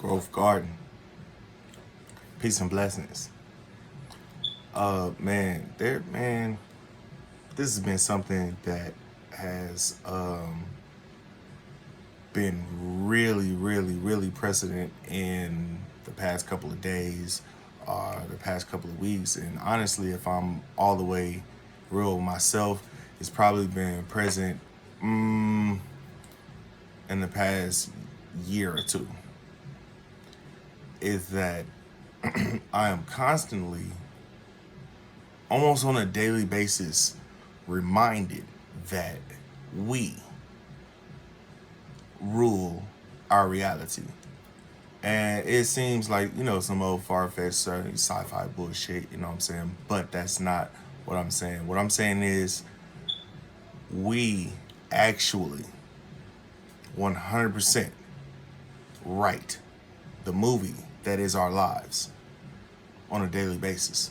Growth Garden. Peace and blessings. Man, this has been something that has been really precedent in the past couple of days, the past couple of weeks, and honestly, if I'm all the way real with myself, it's probably been present in the past year or two. Is that I am constantly, almost on a daily basis, reminded that we rule our reality. And it seems like, some old far-fetched sci-fi bullshit, you know what I'm saying? But that's not what I'm saying. What I'm saying is we actually 100% write the movie that is our lives on a daily basis.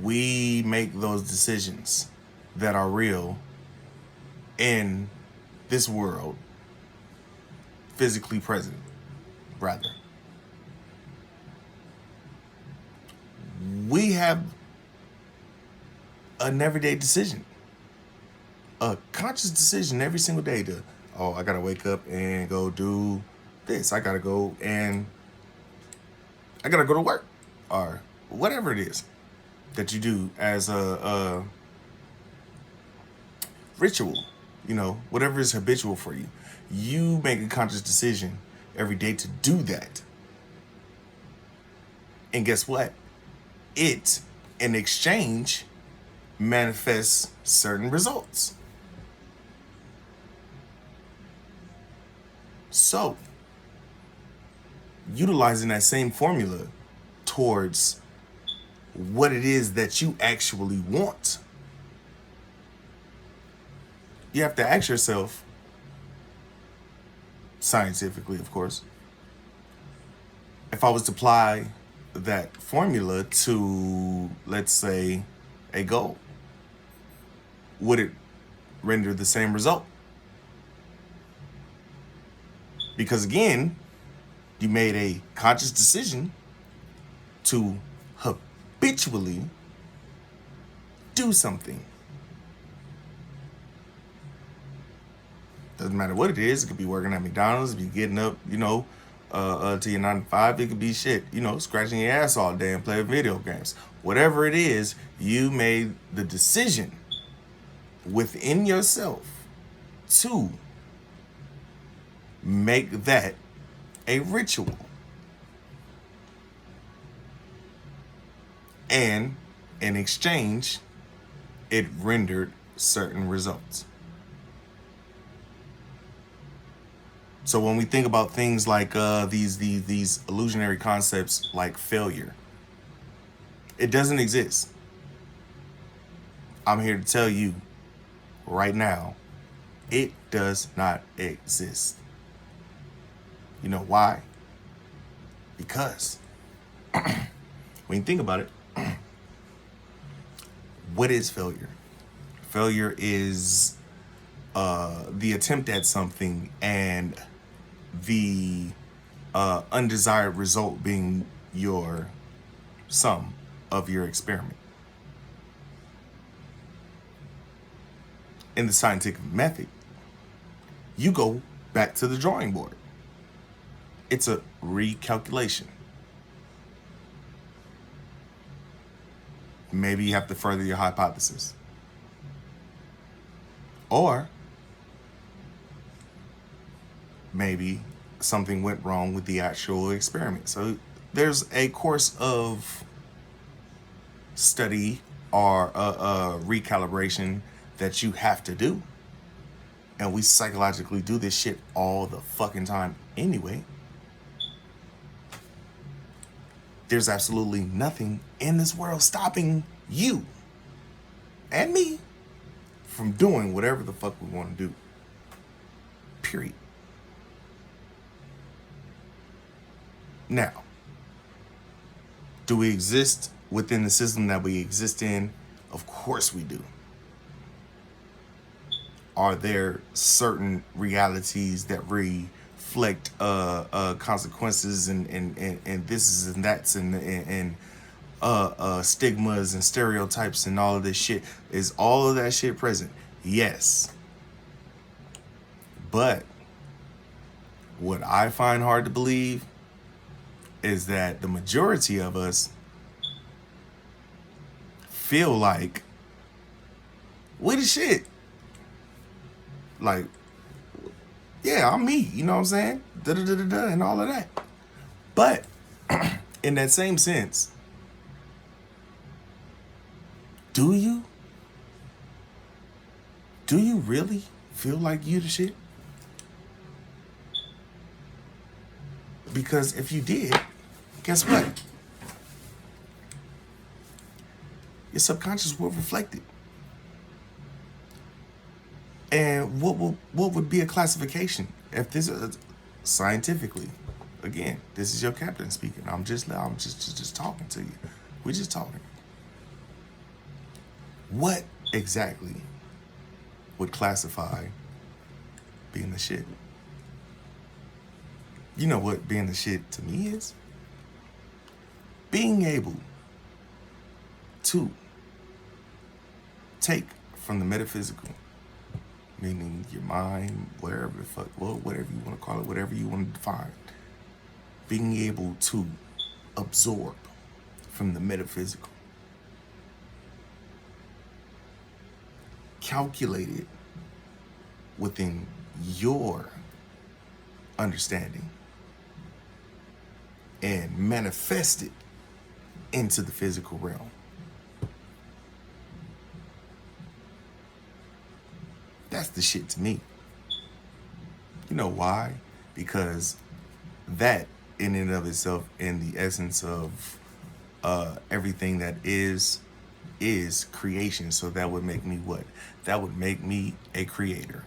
We make those decisions that are real in this world, physically present, rather. We have an everyday decision, a conscious decision every single day to, I gotta wake up and go do this. I gotta go to work, or whatever it is that you do as a ritual, whatever is habitual for you. You make a conscious decision every day to do that. And guess what? It, in exchange, manifests certain results. So, utilizing that same formula towards what it is that you actually want, you have to ask yourself, scientifically, of course, if I was to apply that formula to, let's say, a goal, would it render the same result? Because again, you made a conscious decision to habitually do something. Doesn't matter what it is. It could be working at McDonald's, be getting up, to your 9 to 5. It could be shit, scratching your ass all day and playing video games. Whatever it is, you made the decision within yourself to make that a ritual. And in exchange, it rendered certain results. So when we think about things like these illusionary concepts like failure, it doesn't exist. I'm here to tell you right now, it does not exist. You know why? Because when you think about it, what is failure? Failure is the attempt at something and the undesired result being your sum of your experiment. In the scientific method, you go back to the drawing board. It's a recalculation. Maybe you have to further your hypothesis. Or maybe something went wrong with the actual experiment. So there's a course of study or recalibration that you have to do. And we psychologically do this shit all the fucking time anyway. There's absolutely nothing in this world stopping you and me from doing whatever the fuck we want to do. Period. Now, do we exist within the system that we exist in? Of course we do. Are there certain realities that we reflect consequences and this is and that's and stigmas and stereotypes and all of this shit. Is all of that shit present? Yes. But what I find hard to believe is that the majority of us feel like we the shit. Like, yeah, I'm me, you know what I'm saying? Da-da-da-da-da and all of that. But in that same sense, do you? Do you really feel like you the shit? Because if you did, guess what? Your subconscious will reflect it. And what would be a classification if this is scientifically? Again, this is your captain speaking. I'm just talking to you. We're just talking. What exactly would classify being the shit? You know what being the shit to me is? Being able to take from the metaphysical, meaning your mind, wherever the fuck, well, whatever you want to call it, whatever you want to define, being able to absorb from the metaphysical, calculate it within your understanding, and manifest it into the physical realm. That's the shit to me. You know why? Because that in and of itself, in the essence of everything that is creation. So that would make me what? That would make me a creator.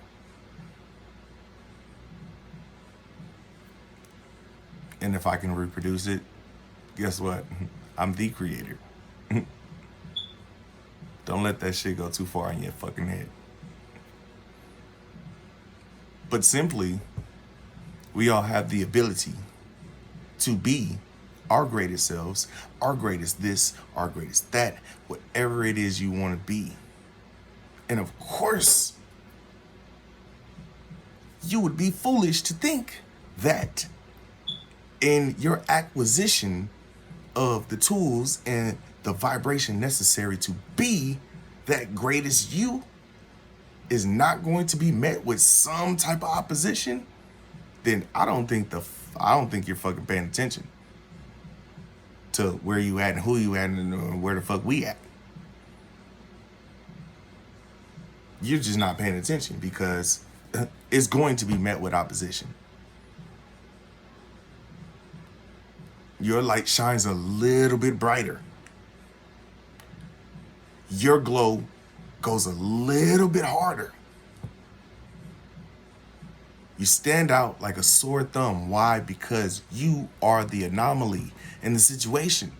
And if I can reproduce it, guess what? I'm the creator. Don't let that shit go too far in your fucking head. But simply, we all have the ability to be our greatest selves, our greatest this, our greatest that, whatever it is you want to be. And of course, you would be foolish to think that in your acquisition of the tools and the vibration necessary to be that greatest you is not going to be met with some type of opposition, then I don't think you're fucking paying attention to where you at and who you at and where the fuck we at. You're just not paying attention because it's going to be met with opposition. Your light shines a little bit brighter. Your glow goes a little bit harder. You stand out like a sore thumb. Why? Because you are the anomaly in the situation.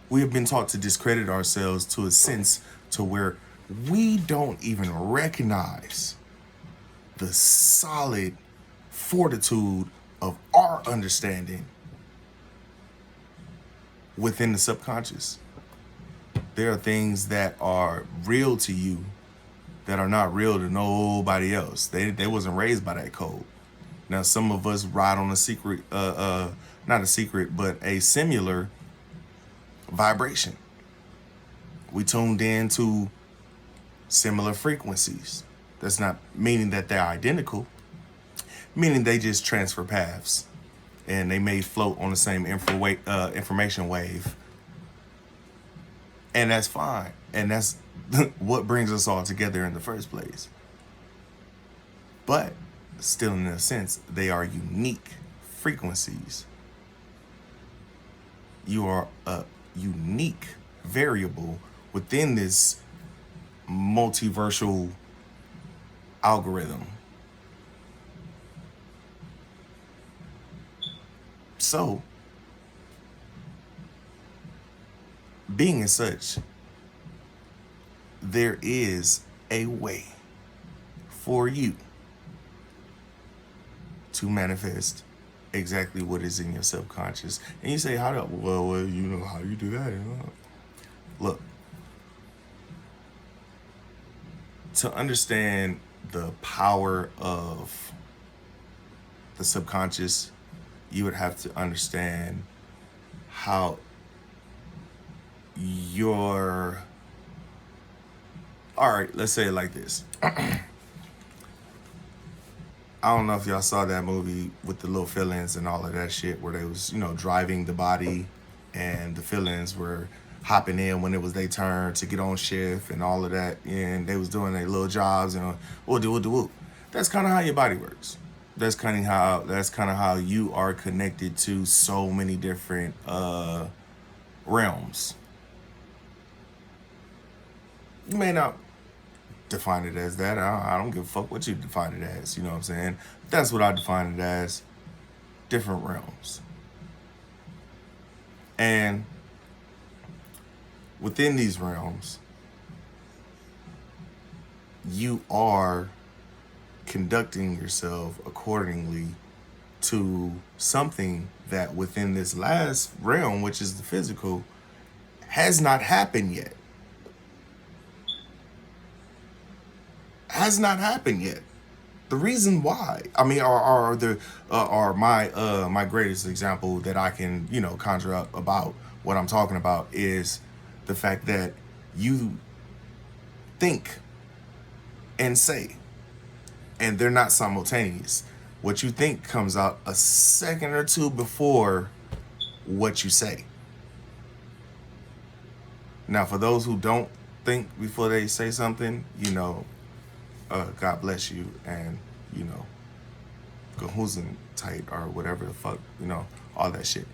We have been taught to discredit ourselves to a sense to where we don't even recognize the solid fortitude of our understanding within the subconscious. There are things that are real to you that are not real to nobody else. They wasn't raised by that code. Now, some of us ride on a secret, not a secret, but a similar vibration. We tuned in to similar frequencies. That's not meaning that they're identical, meaning they just transfer paths and they may float on the same information wave. And that's fine. And that's what brings us all together in the first place. But still, in a sense, they are unique frequencies. You are a unique variable within this multiversal algorithm. So, being as such, there is a way for you to manifest exactly what is in your subconscious. And you say, how do, well, you know, how you do that? You know? Look, to understand the power of the subconscious, you would have to understand how your, all right, let's say it like this. I don't know if y'all saw that movie with the little fill-ins and all of that shit where they was, you know, driving the body and the fill-ins were hopping in when it was their turn to get on shift and all of that, and they was doing their little jobs and woo. That's kind of how your body works. That's kind of how you are connected to so many different realms. You may not define it as that. I don't give a fuck what you define it as. You know what I'm saying? That's what I define it as. Different realms. And within these realms, you are conducting yourself accordingly to something that within this last realm, which is the physical, has not happened yet. Has not happened yet. The reason why, I mean, are my greatest example that I can, you know, conjure up about what I'm talking about is the fact that you think and say, and they're not simultaneous. What you think comes out a second or two before what you say. Now, for those who don't think before they say something, you know, God bless you, and, you know, Gahoozin tight or whatever the fuck, you know, all that shit.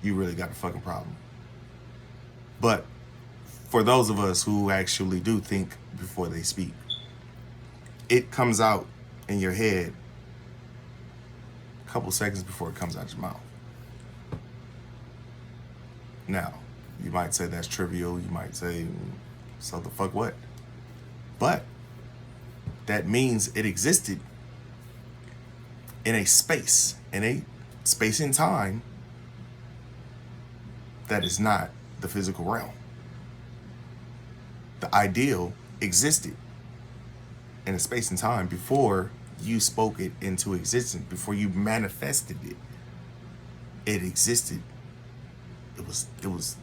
You really got a fucking problem. But for those of us who actually do think before they speak, it comes out in your head a couple seconds before it comes out your mouth. Now, you might say that's trivial. You might say, so the fuck what? But that means it existed in a space in time that is not the physical realm. The ideal existed in a space and time before you spoke it into existence, before you manifested it. It existed. It was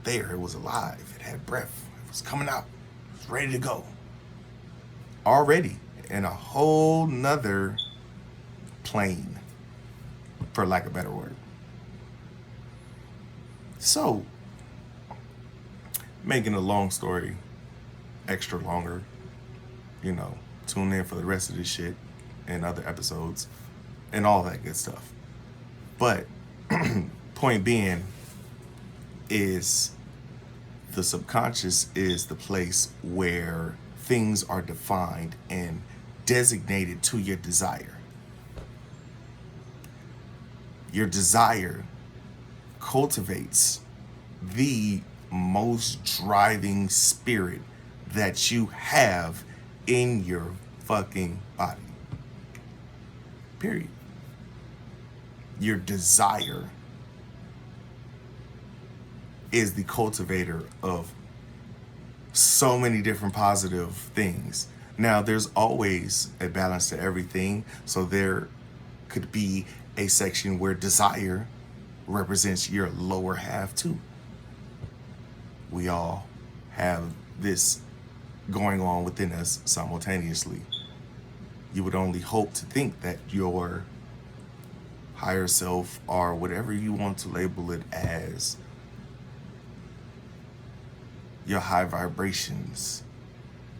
there. It was alive. It had breath. It was coming out. It was ready to go. Already in a whole nother plane, for lack of a better word. So, making a long story extra longer, you know, tune in for the rest of this shit and other episodes and all that good stuff. But point being is the subconscious is the place where things are defined and designated to your desire. Your desire cultivates the most driving spirit that you have in your fucking body. Period. Your desire is the cultivator of so many different positive things. Now, there's always a balance to everything. So there could be a section where desire represents your lower half too. We all have this going on within us simultaneously. You would only hope to think that your higher self, or whatever you want to label it as, your high vibrations,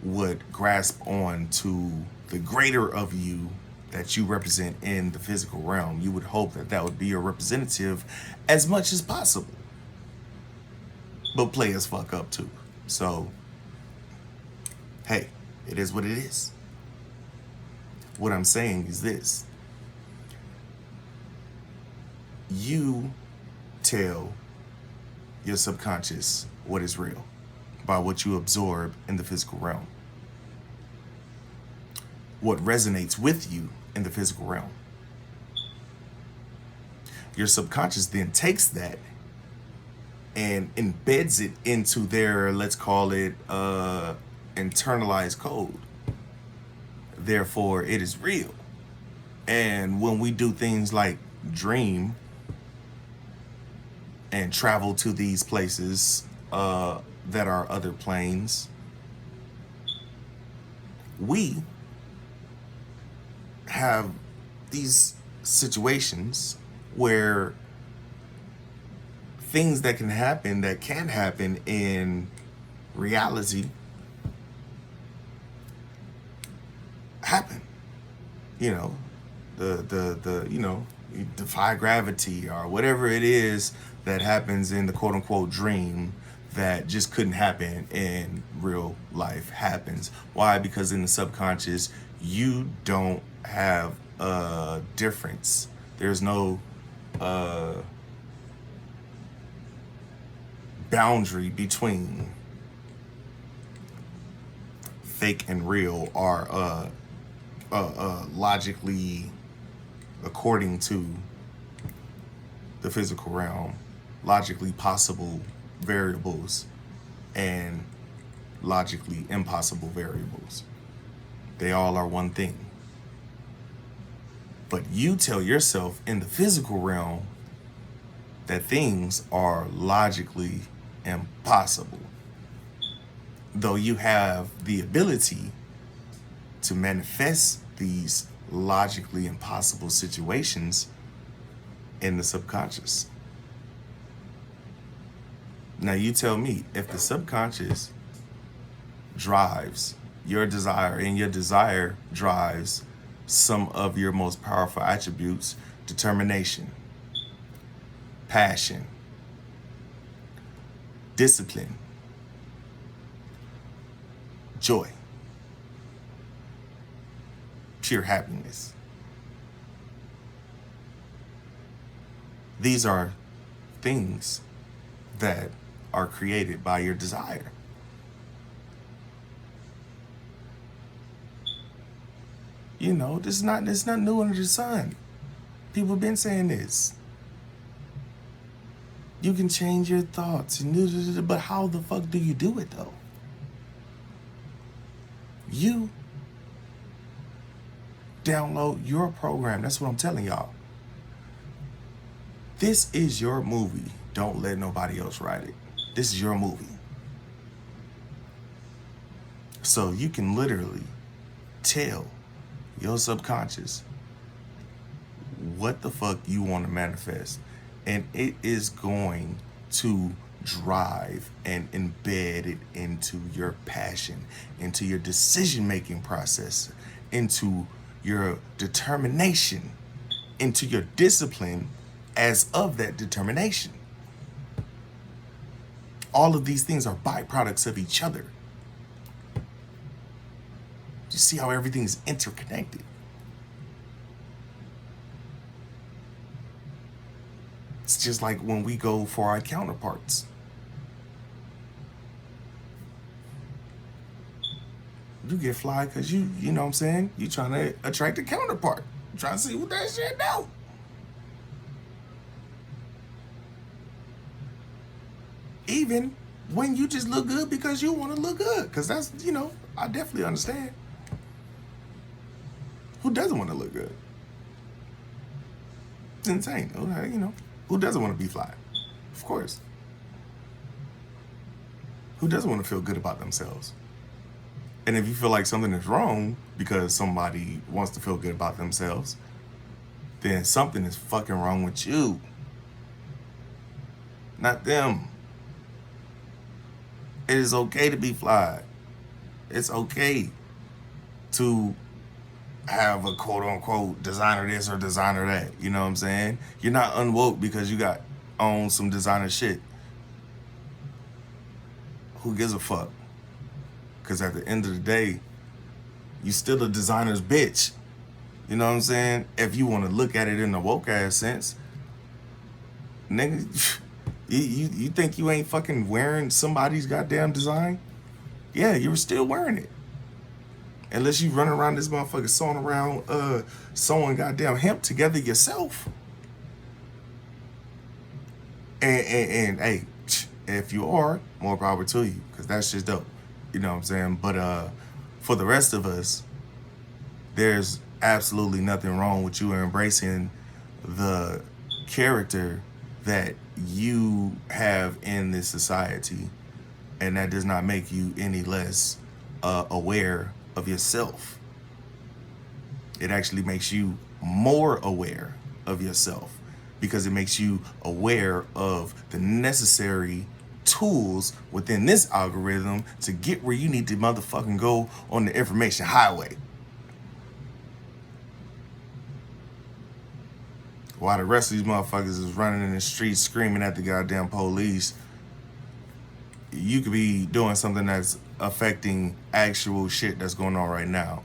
would grasp on to the greater of you that you represent in the physical realm. You would hope that that would be your representative as much as possible. But play as fuck up too. So, hey, it is what it is. What I'm saying is this. You tell your subconscious what is real by what you absorb in the physical realm. what resonates with you in the physical realm. Your subconscious then takes that and embeds it into their, let's call it, internalized code. Therefore, it is real. And when we do things like dream and travel to these places that are other planes, we have these situations where things that can happen in reality happen. You know, the you know, you defy gravity or whatever it is that happens in the quote unquote dream that just couldn't happen in real life happens. Why? Because in the subconscious, you don't have a difference. There's no boundary between fake and real, or logically, according to the physical realm, logically possible variables and logically impossible variables. They all are one thing. But you tell yourself in the physical realm that things are logically impossible, though you have the ability to manifest these logically impossible situations in the subconscious. Now you tell me, if the subconscious drives your desire and your desire drives some of your most powerful attributes: determination, passion, discipline, joy, pure happiness. These are things that are created by your desire. You know, this is not new under the sun. People have been saying this. You can change your thoughts, but how the fuck do you do it though? You download your program. That's what I'm telling y'all. This is your movie. Don't let nobody else write it. This is your movie. So you can literally tell your subconscious what the fuck you want to manifest, and it is going to drive and embed it into your passion, into your decision-making process, into your determination, into your discipline as of that determination. All of these things are byproducts of each other. You see how everything is interconnected. It's just like when we go for our counterparts. You get fly because you know what I'm saying? You trying to attract a counterpart. You trying to see what that shit do. Even when you just look good because you want to look good. Because that's, you know, I definitely understand. Who doesn't want to look good? It's insane. You know, who doesn't want to be fly? Of course. Who doesn't want to feel good about themselves? And if you feel like something is wrong because somebody wants to feel good about themselves, then something is fucking wrong with you, not them. It is okay to be fly. It's okay to have a quote unquote designer this or designer that. You know what I'm saying? You're not unwoke because you got on some designer shit. Who gives a fuck? Because at the end of the day, you still a designer's bitch. You know what I'm saying? If you want to look at it in a woke ass sense, nigga, you think you ain't fucking wearing somebody's goddamn design? Yeah, you were still wearing it. Unless you run around this motherfucker sewing goddamn hemp together yourself. And hey, if you are, more power to you, because that's just dope. You know what I'm saying? But for the rest of us, there's absolutely nothing wrong with you embracing the character that you have in this society, and that does not make you any less aware of yourself. It actually makes you more aware of yourself, because it makes you aware of the necessary tools within this algorithm to get where you need to motherfucking go on the information highway. While the rest of these motherfuckers is running in the streets screaming at the goddamn police, you could be doing something that's affecting actual shit that's going on right now.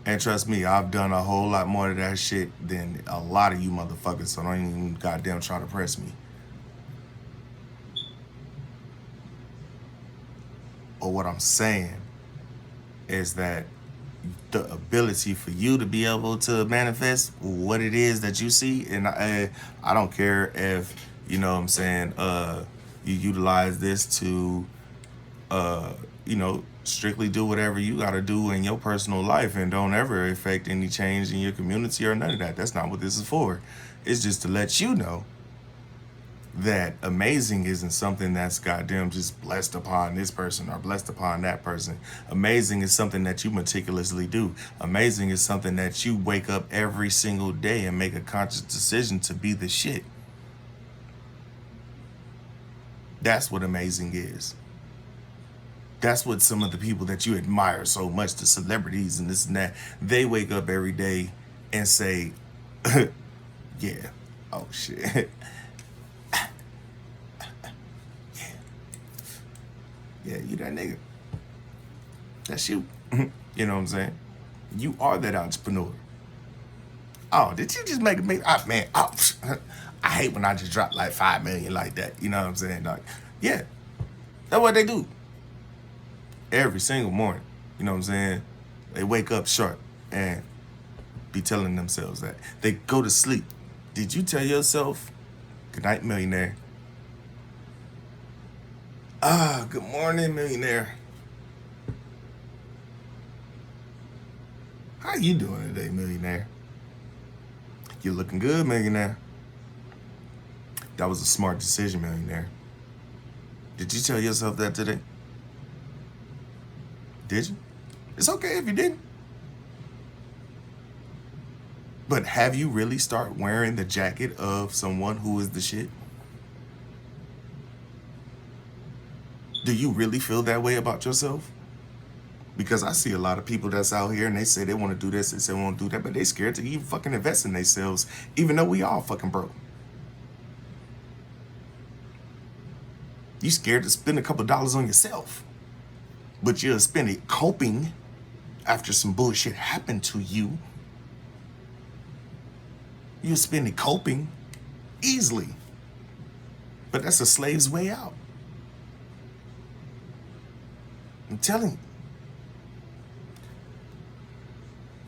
And trust me, I've done a whole lot more of that shit than a lot of you motherfuckers, so don't even goddamn try to press me. But what I'm saying is that the ability for you to be able to manifest what it is that you see, and I don't care if, you know what I'm saying, you utilize this to, strictly do whatever you got to do in your personal life and don't ever affect any change in your community or none of that. That's not what this is for. It's just to let you know that amazing isn't something that's goddamn just blessed upon this person or blessed upon that person. Amazing is something that you meticulously do. Amazing is something that you wake up every single day and make a conscious decision to be the shit. That's what amazing is. That's what some of the people that you admire so much, the celebrities and this and that, they wake up every day and say, yeah, oh shit. Yeah, you that nigga. That's you. You know what I'm saying? You are that entrepreneur. Oh, did you just make a million? Oh, man, I hate when I just drop like 5 million like that. You know what I'm saying? Like, yeah, that's what they do. Every single morning. You know what I'm saying? They wake up sharp and be telling themselves that. They go to sleep. Did you tell yourself, good night, millionaire? Good morning, millionaire. How you doing today, millionaire? You're looking good, millionaire. That was a smart decision, millionaire. Did you tell yourself that today? Did you? It's okay if you didn't. But have you really started wearing the jacket of someone who is the shit? Do you really feel that way about yourself? Because I see a lot of people that's out here and they say they want to do this, they say they want to do that, but they scared to even fucking invest in themselves, even though we all fucking broke. You scared to spend a couple dollars on yourself, but you'll spend it coping after some bullshit happened to you. You'll spend it coping easily, but that's a slave's way out. I'm telling you.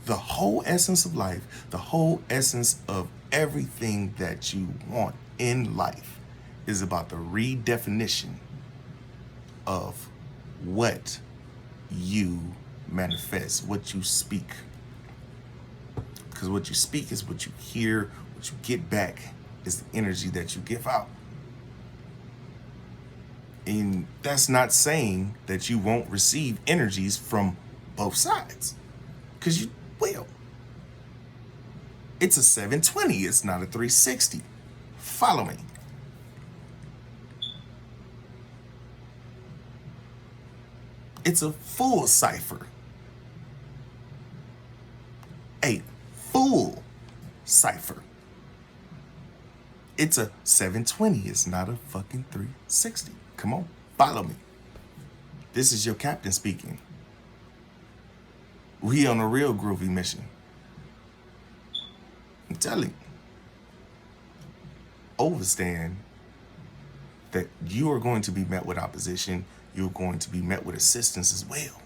The whole essence of life, the whole essence of everything that you want in life is about the redefinition of what you manifest, what you speak. Because what you speak is what you hear, what you get back is the energy that you give out. And that's not saying that you won't receive energies from both sides, because you will. It's a 720, it's not a 360. Follow me. It's a full cipher. A full cipher. It's a 720, it's not a fucking 360. Come on, follow me. This is your captain speaking. We on a real groovy mission. I'm telling you. Understand that you are going to be met with opposition. You're going to be met with assistance as well.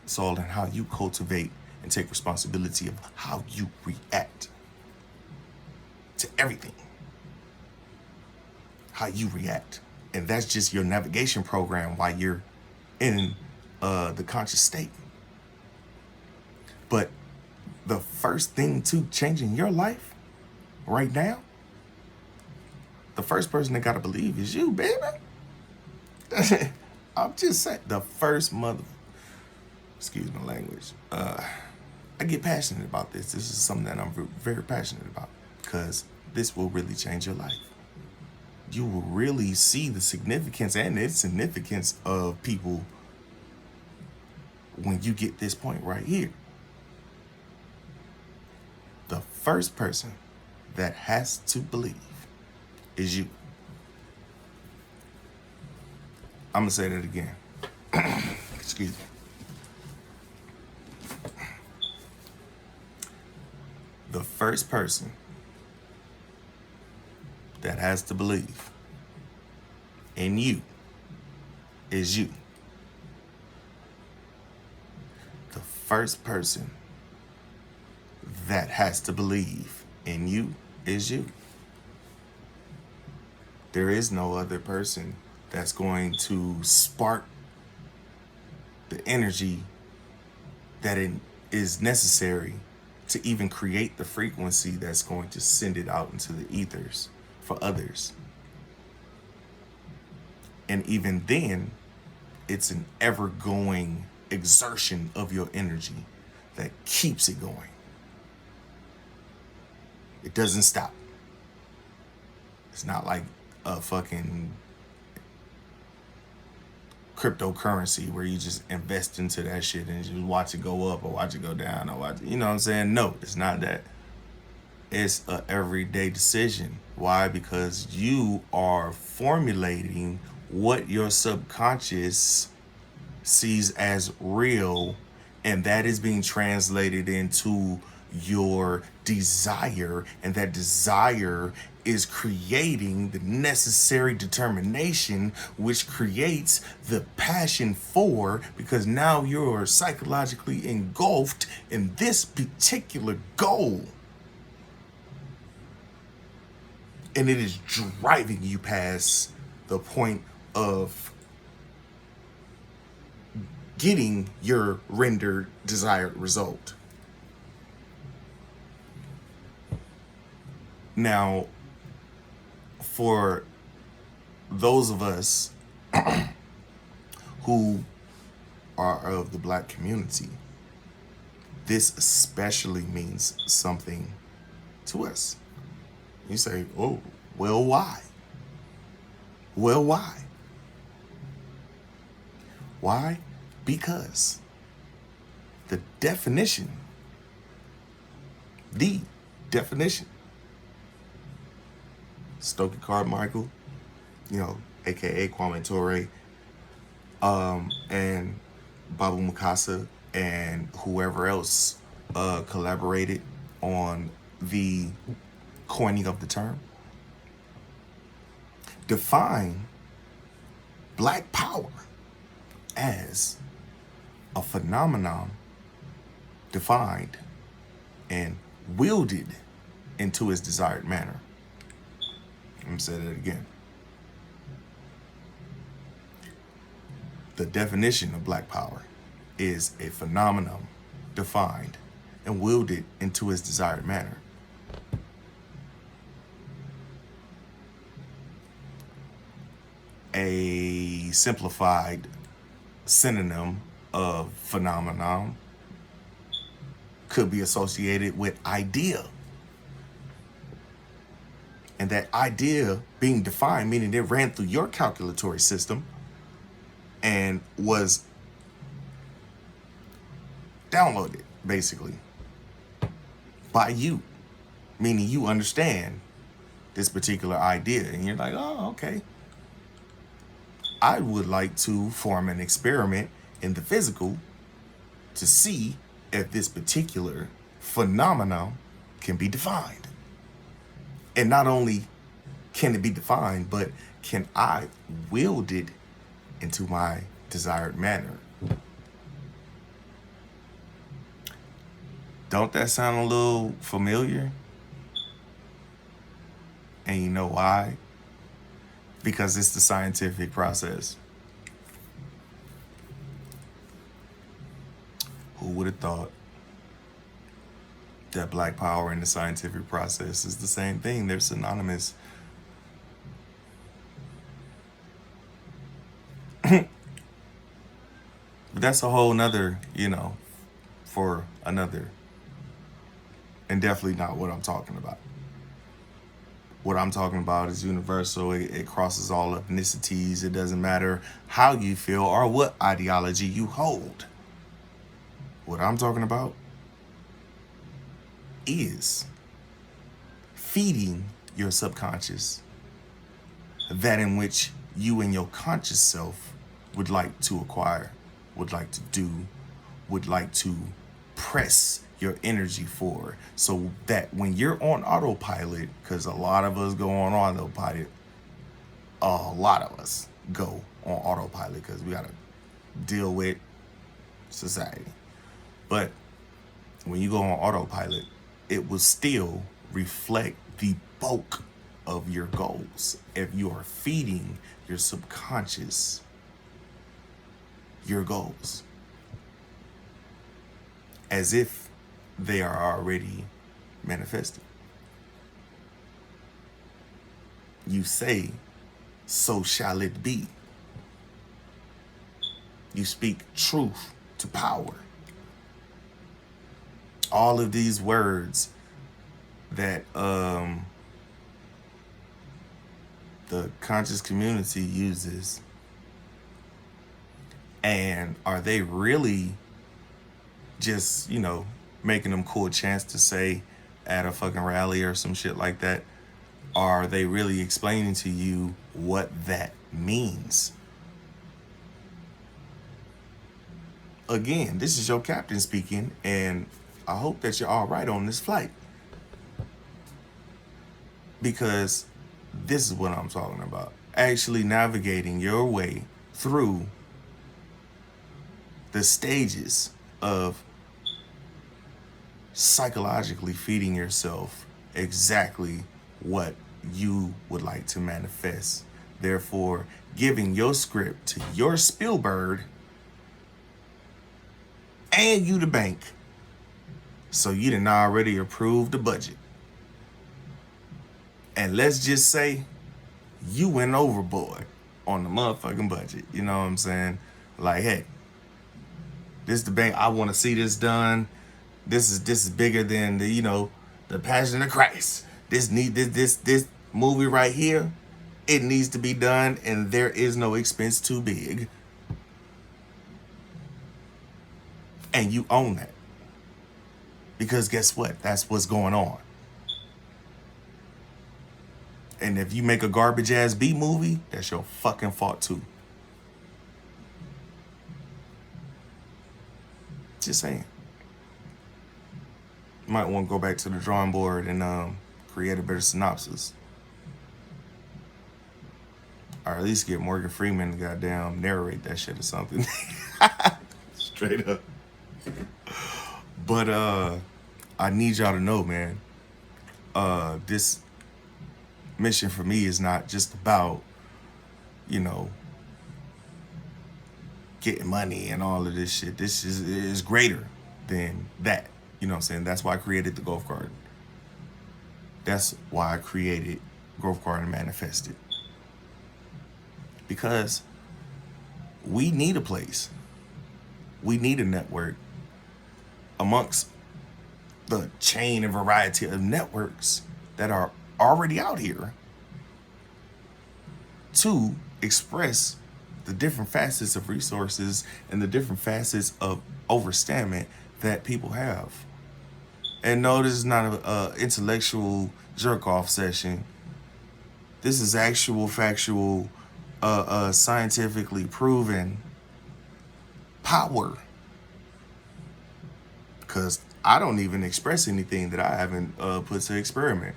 It's all in how you cultivate and take responsibility of how you react to everything. How you react. And that's just your navigation program while you're in the conscious state. But the first thing to changing your life right now, the first person that gotta believe is you, baby. I'm just saying, the first excuse my language. I get passionate about this. This is something that I'm very passionate about because this will really change your life. You will really see the significance and insignificance of people when you get this point right here. The first person that has to believe is you. I'm gonna say that again. Excuse me. The first person that has to believe in you is you. The first person that has to believe in you is you. There is no other person that's going to spark the energy that it is necessary to even create the frequency that's going to send it out into the ethers for others. And even then, it's an ever-going exertion of your energy that keeps it going. It doesn't stop. It's not like a fucking cryptocurrency where you just invest into that shit and just watch it go up or watch it go down or watch it, you know what I'm saying? No, it's not that. It's a everyday decision. Why? Because you are formulating what your subconscious sees as real, and that is being translated into your desire, and that desire is creating the necessary determination, which creates the passion for, because now you're psychologically engulfed in this particular goal. And it is driving you past the point of getting your rendered desired result. Now, for those of us who are of the Black community, this especially means something to us. You say, oh, well, why? Well, why? Why? Because the definition, Stokely Carmichael, aka Kwame Ture, and Babu Mukasa and whoever else collaborated on the coining of the term, define Black power as a phenomenon defined and wielded into its desired manner. Let me say that again. The definition of Black power is a phenomenon defined and wielded into its desired manner. A simplified synonym of phenomenon could be associated with idea. And that idea being defined, meaning it ran through your calculatory system and was downloaded, basically, by you, meaning you understand this particular idea. And you're like, oh, okay. I would like to form an experiment in the physical to see if this particular phenomenon can be defined. And not only can it be defined, but can I wield it into my desired manner? Don't that sound a little familiar? And you know why? Because it's the scientific process. Who would have thought that black power and the scientific process is the same thing? They're synonymous. But that's a whole nother, for another, and definitely not what I'm talking about. What I'm talking about is universal. It crosses all ethnicities. It doesn't matter how you feel or what ideology you hold. What I'm talking about is feeding your subconscious that in which you and your conscious self would like to acquire, would like to do, would like to press your energy for, so that when you're on autopilot, because a lot of us go on autopilot, a lot of us go on autopilot because we got to deal with society. But when you go on autopilot, it will still reflect the bulk of your goals if you are feeding your subconscious your goals as if they are already manifested. You say, so shall it be. You speak truth to power. All of these words that the conscious community uses, and are they really just, making them cool chants to say at a fucking rally or some shit like that? Are they really explaining to you what that means? Again, this is your captain speaking, and I hope that you're all right on this flight, because this is what I'm talking about. Actually navigating your way through the stages of psychologically feeding yourself exactly what you would like to manifest. Therefore, giving your script to your Spielberg and you the bank, so you didn't already approve the budget. And let's just say you went overboard on the motherfucking budget. You know what I'm saying? Like, hey, this is the bank. I want to see this done. This is bigger than the Passion of Christ. This movie right here, it needs to be done, and there is no expense too big. And you own that. Because guess what? That's what's going on. And if you make a garbage ass B movie, that's your fucking fault too. Just saying. You might want to go back to the drawing board and create a better synopsis. Or at least get Morgan Freeman to goddamn narrate that shit or something. Straight up. But I need y'all to know, man, this mission for me is not just about, getting money and all of this shit. This is greater than that. You know what I'm saying? That's why I created the Golf Garden. That's why I created Growth Garden Manifested. Because we need a place. We need a network amongst the chain and variety of networks that are already out here to express the different facets of resources and the different facets of overstanding that people have. And no, this is not a intellectual jerk-off session. This is actual, factual, scientifically proven power. Because I don't even express anything that I haven't put to experiment.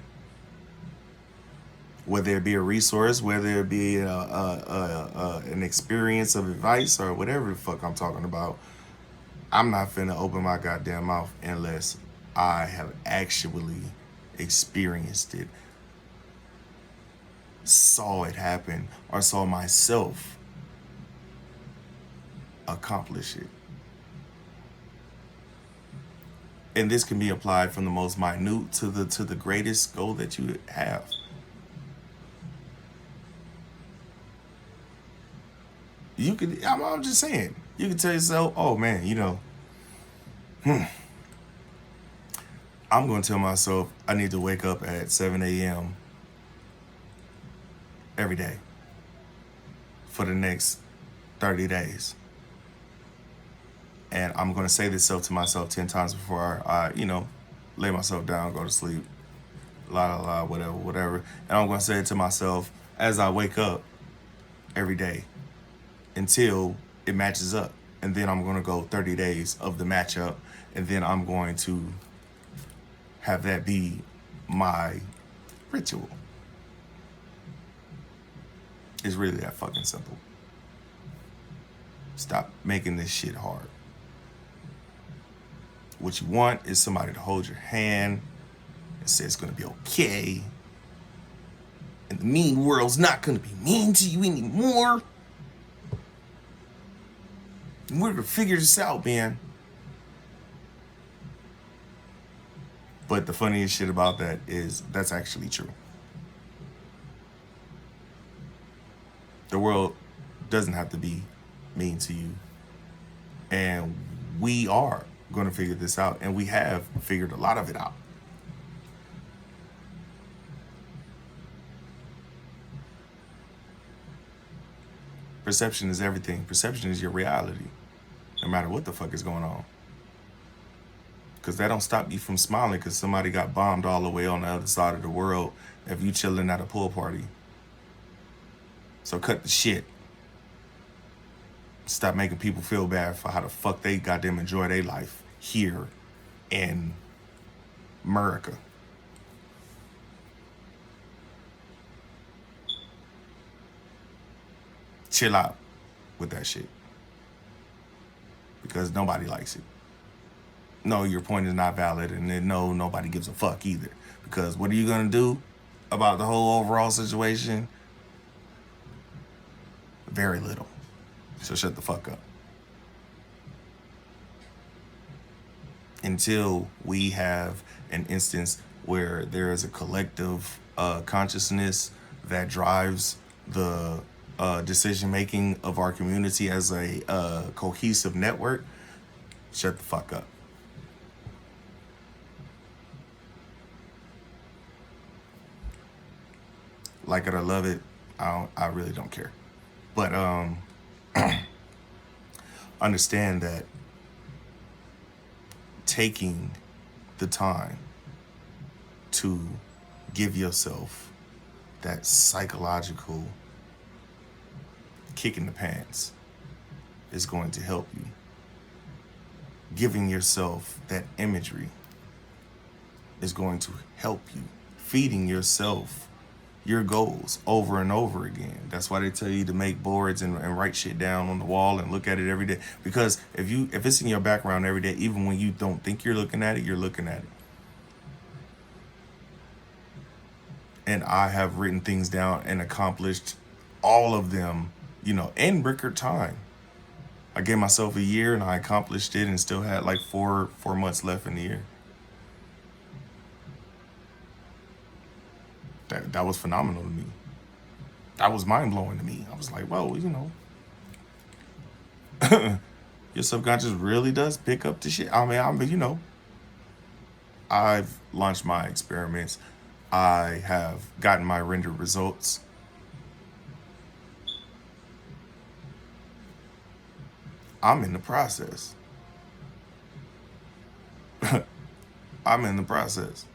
Whether it be a resource, whether it be an experience of advice or whatever the fuck I'm talking about, I'm not finna open my goddamn mouth unless I have actually experienced it, saw it happen, or saw myself accomplish it. And this can be applied from the most minute to the greatest goal that you have. You could, I'm just saying, you can tell yourself, oh man, I'm going to tell myself I need to wake up at 7 a.m. every day for the next 30 days. And I'm going to say this to myself 10 times before I, lay myself down, go to sleep, whatever. And I'm going to say it to myself as I wake up every day until it matches up. And then I'm going to go 30 days of the matchup. And then I'm going to have that be my ritual. It's really that fucking simple. Stop making this shit hard. What you want is somebody to hold your hand and say it's gonna be okay. And the mean world's not gonna be mean to you anymore. And we're gonna figure this out, man. But the funniest shit about that is that's actually true. The world doesn't have to be mean to you. And we are going to figure this out. And we have figured a lot of it out. Perception is everything. Perception is your reality. No matter what the fuck is going on. Because that don't stop you from smiling because somebody got bombed all the way on the other side of the world if you chilling at a pool party. So cut the shit. Stop making people feel bad for how the fuck they goddamn enjoy their life here in America. Chill out with that shit. Because nobody likes it. No, your point is not valid, and then no, nobody gives a fuck either. Because what are you gonna do about the whole overall situation? Very little. So shut the fuck up. Until we have an instance where there is a collective consciousness that drives the decision making of our community as a cohesive network, shut the fuck up. Like it or love it, I really don't care. But understand that taking the time to give yourself that psychological kick in the pants is going to help you. Giving yourself that imagery is going to help you. Feeding yourself your goals over and over again. That's why they tell you to make boards and write shit down on the wall and look at it every day. Because if it's in your background every day, even when you don't think you're looking at it, you're looking at it. And I have written things down and accomplished all of them, in record time. I gave myself a year and I accomplished it and still had like four months left in the year. That was phenomenal to me. That was mind-blowing to me. I was like, whoa, your subconscious really does pick up the shit. I've launched my experiments. I have gotten my rendered results. I'm in the process. I'm in the process.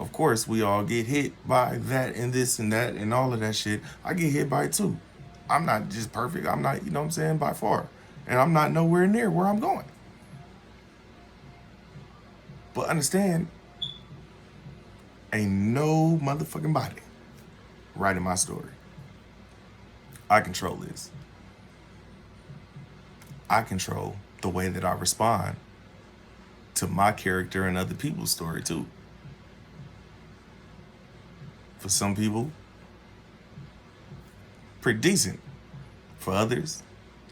Of course, we all get hit by that and this and that and all of that shit. I get hit by it too. I'm not just perfect. I'm not, by far. And I'm not nowhere near where I'm going. But understand, ain't no motherfucking body writing my story. I control this. I control the way that I respond to my character and other people's story too. For some people, pretty decent. For others,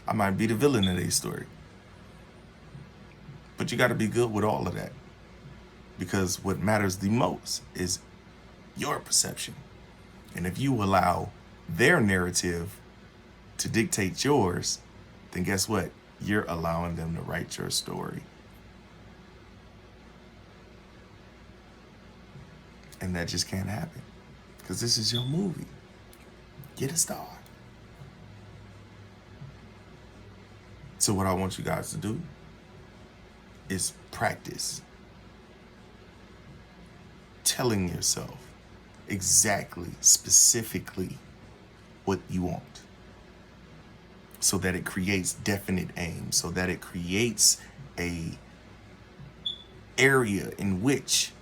I might be the villain of their story. But you got to be good with all of that. Because what matters the most is your perception. And if you allow their narrative to dictate yours, then guess what? You're allowing them to write your story. And that just can't happen. Because this is your movie. Get a star. So what I want you guys to do is practice telling yourself exactly, specifically what you want, so that it creates definite aim, so that it creates a area in which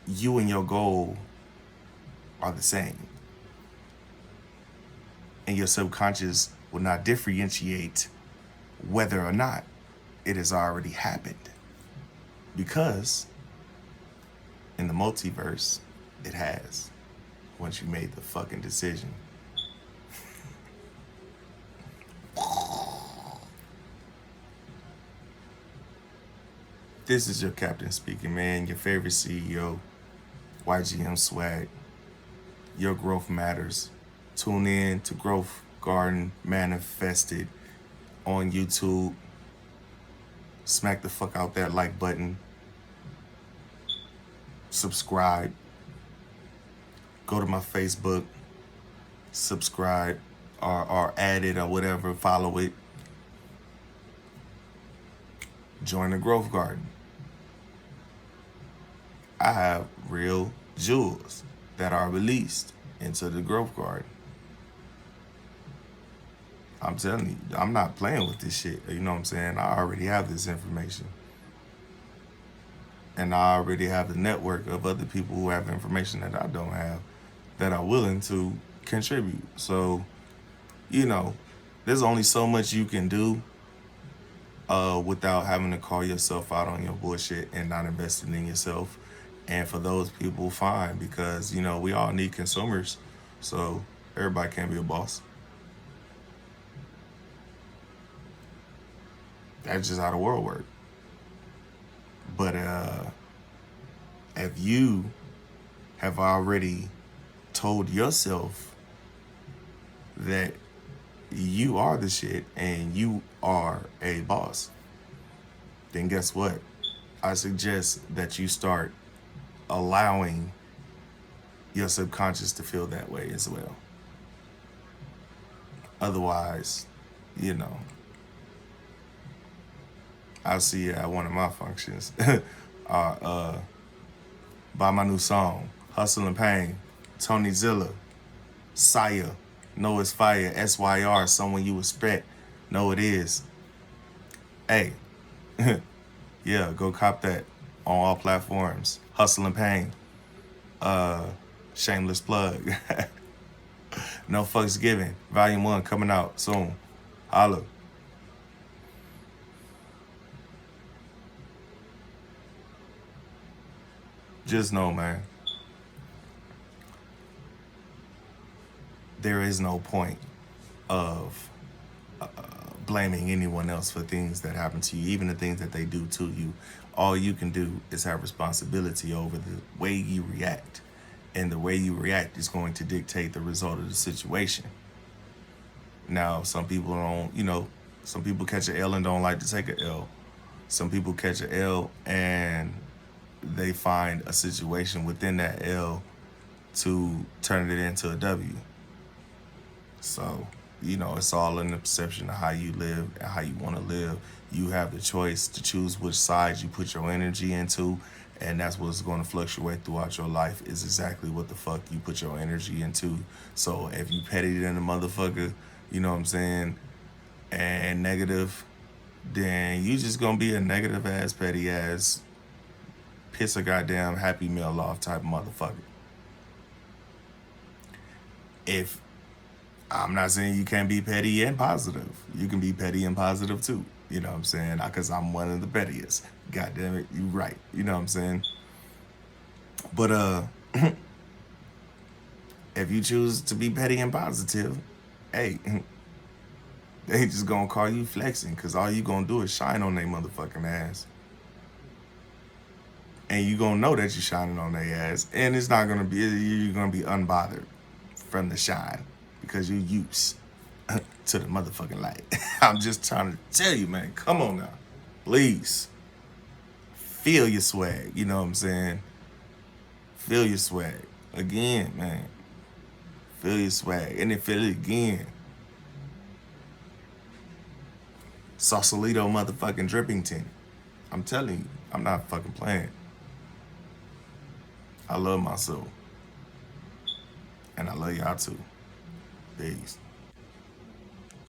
you and your goal are the same. And your subconscious will not differentiate whether or not it has already happened. Because in the multiverse, it has, once you made the fucking decision. This is your captain speaking, man. Your favorite CEO, YGM Swag. Your growth matters. Tune in to Growth Garden Manifested on YouTube. Smack the fuck out that like button. Subscribe. Go to my Facebook. Subscribe or add it or whatever. Follow it. Join the Growth Garden. I have real jewels that are released into the Growth Garden. I'm telling you, I'm not playing with this shit. You know what I'm saying? I already have this information. And I already have the network of other people who have information that I don't have that are willing to contribute. So, you know, there's only so much you can do without having to call yourself out on your bullshit and not investing in yourself. And for those people, fine, because, you know, we all need consumers. So everybody can't be a boss. That's just how the world works. But if you have already told yourself that you are the shit and you are a boss, then guess what? I suggest that you start allowing your subconscious to feel that way as well. Otherwise, you know, I'll see you at one of my functions. Buy my new song, Hustle and Pain, Tony Zilla, Sire, Know It's Fire, SYR, someone you respect, know it is. Hey, yeah, go cop that on all platforms. Hustle and Pain. Shameless plug. No Fucks Given, Volume 1 coming out soon. Holla. Just know, man, there is no point of blaming anyone else for things that happen to you, even the things that they do to you. All you can do is have responsibility over the way you react. And the way you react is going to dictate the result of the situation. Now, some people don't, you know, some people catch an L and don't like to take an L. Some people catch an L and they find a situation within that L to turn it into a W. So, you know, it's all in the perception of how you live and how you want to live. You have the choice to choose which side you put your energy into, and that's what's going to fluctuate throughout your life, is exactly what the fuck you put your energy into. So if you petty than a motherfucker, you know what I'm saying, and negative, then you just going to be a negative ass, petty ass, piss a goddamn Happy Meal off type of motherfucker. If I'm not saying you can't be petty and positive. You can be petty and positive too. You know what I'm saying? Because I'm one of the pettiest. God damn it, you right. You know what I'm saying? But if you choose to be petty and positive, hey, they just gonna call you flexing because all you gonna do is shine on their motherfucking ass. And you gonna know that you're shining on their ass. And it's not gonna be, you're gonna be unbothered from the shine because you're used to the motherfucking light. I'm just trying to tell you, man, come on now. Please. Feel your swag. You know what I'm saying? Feel your swag. Again, man. Feel your swag. And then feel it again. Sausalito motherfucking Drippington. I'm telling you, I'm not fucking playing. I love my soul. And I love y'all too. Peace.